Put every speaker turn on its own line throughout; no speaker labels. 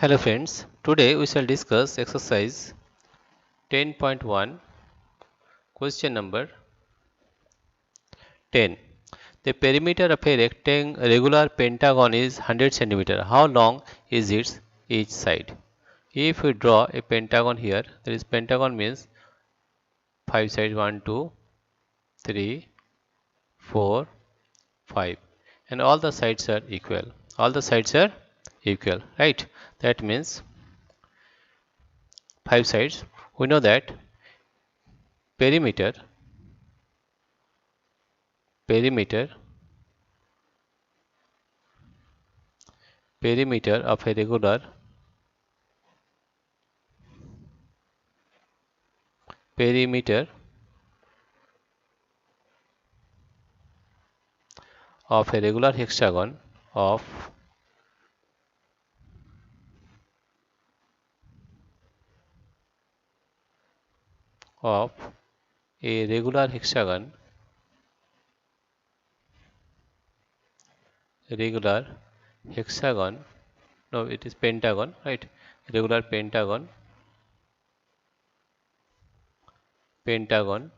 Hello friends, today we shall discuss exercise 10.1 question number 10. The perimeter of a regular pentagon is 100 centimeter. How long is its each side? If we draw a pentagon here, there is pentagon means 5 sides 1, 2, 3, 4, 5 and all the sides are equal. All the sides are equal, right? That means 5 sides. We know that perimeter perimeter perimeter of a perimeter of a regular hexagon of a regular hexagon, no, it is pentagon, right? Regular pentagon pentagon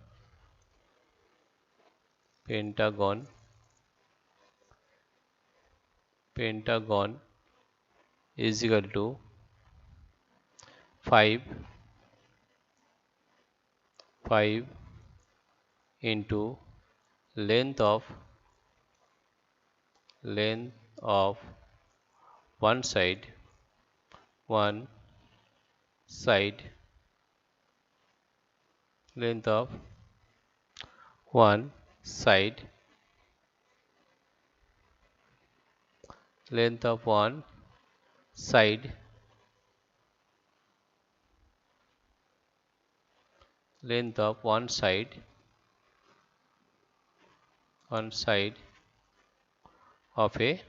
pentagon is equal to 5 5 into length of length of one side one side length of one side length of one side length of one side of a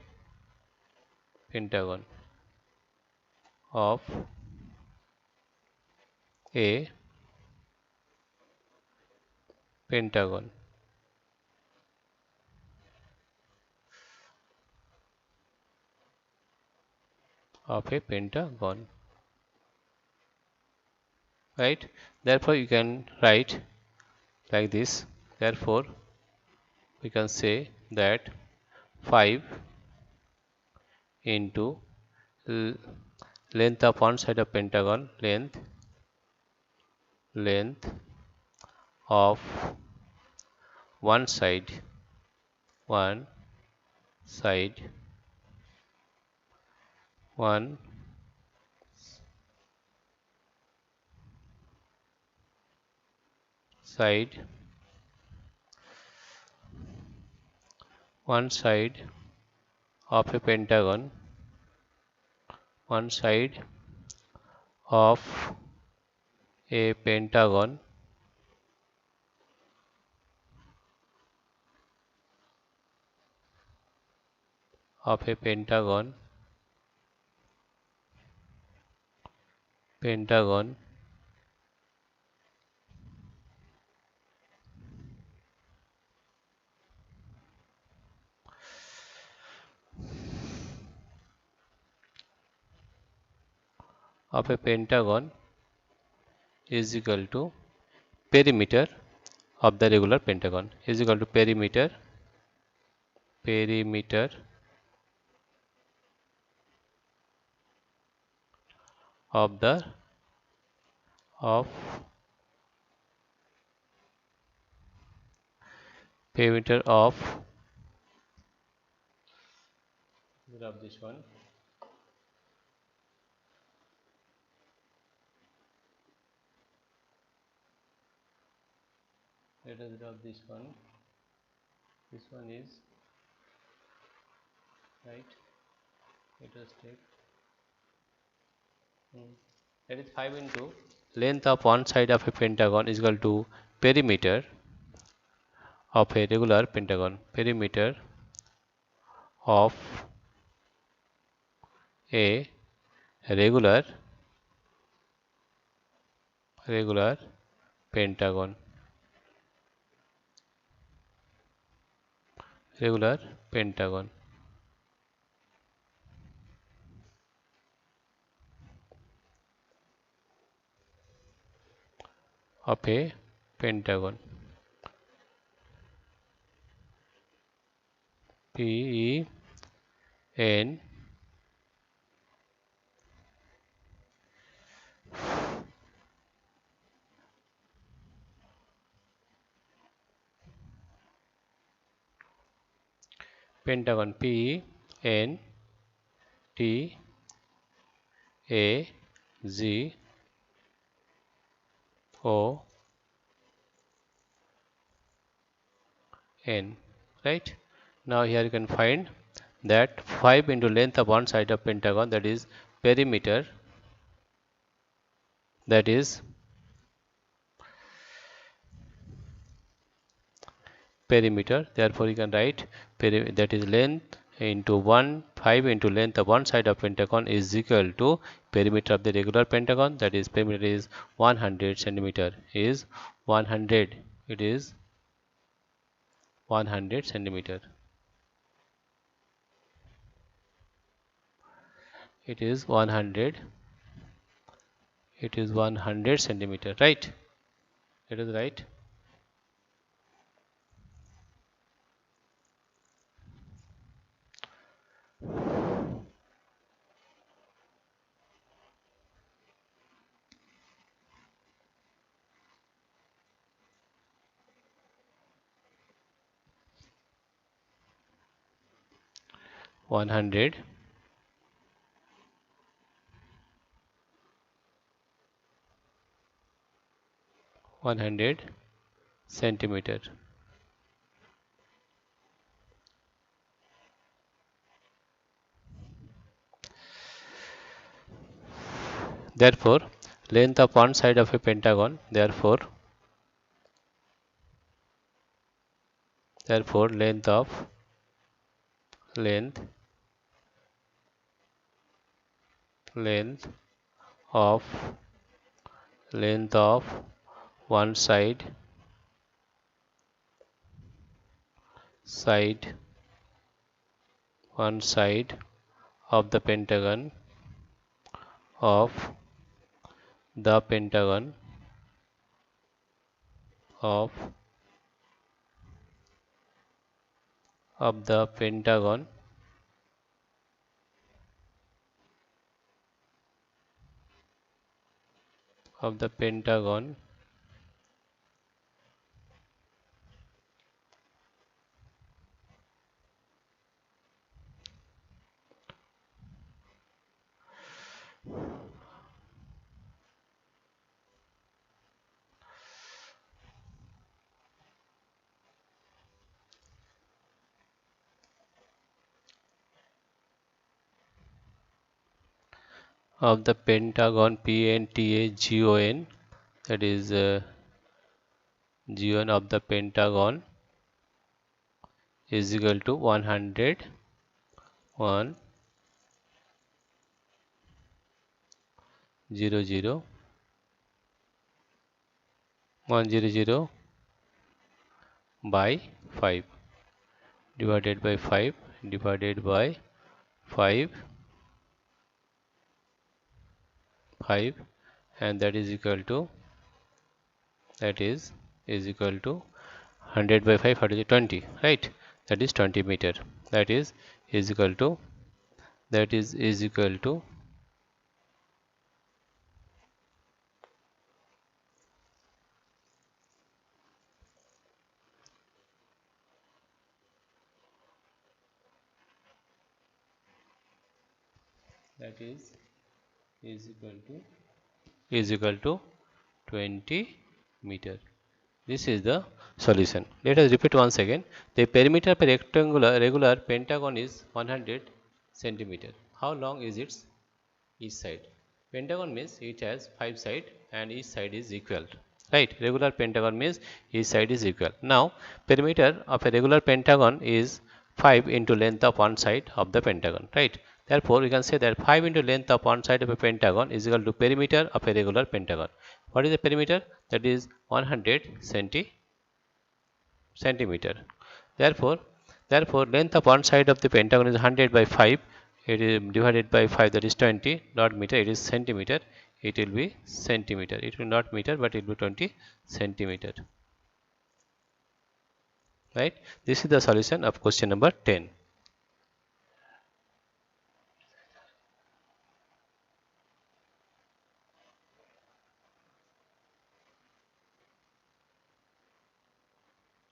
pentagon of a pentagon of a pentagon, right? Therefore you can write like this. Therefore we can say that 5 into length of one side of pentagon length of one side one side one side one side of a pentagon one side of a pentagon of a pentagon of a pentagon is equal to perimeter of the regular pentagon is equal to perimeter of the of perimeter of this one let us drop this one is right, let us take that is 5 into length of one side of a pentagon is equal to perimeter of a regular pentagon perimeter of a regular pentagon regular pentagon of a pentagon. P E N pentagon. P N T A G O N, right? Now here you can find that 5 into length of one side of pentagon, that is perimeter, that is perimeter. Therefore you can write that is length into 5 into length of one side of pentagon is equal to perimeter of the regular pentagon, that is perimeter is 100 centimeter, is 100, it is 100 centimeter, it is 100, it is 100 centimeter, right? It is right. 100 100 centimeter. Therefore length of one side of a pentagon, therefore length of length length of length of one side one side of the pentagon of the pentagon of the pentagon of the pentagon PNTAGON, that is GON of the pentagon is equal to 100 1 0 0 100 by 5 divided by 5 divided by 5 5, and that is equal to, that is equal to 100 by 5, 20, right? That is 20 meter, that is equal to, that is equal to that is equal to 20 meter. This is the solution. Let us repeat once again. The perimeter of a regular pentagon is 100 centimeter. How long is its each side? Pentagon means it has 5 sides and each side is equal. Right? Regular pentagon means each side is equal. Now, perimeter of a regular pentagon is 5 into length of one side of the pentagon. Right? Therefore, we can say that 5 into length of one side of a pentagon is equal to perimeter of a regular pentagon. What is the perimeter? That is 100 centimeter. Therefore, length of one side of the pentagon is 100 by 5. It is divided by 5, that is 20, not meter, it is centimeter. it will be centimeter. It will not meter, but it will be 20 centimeter. Right? This is the solution of question number 10.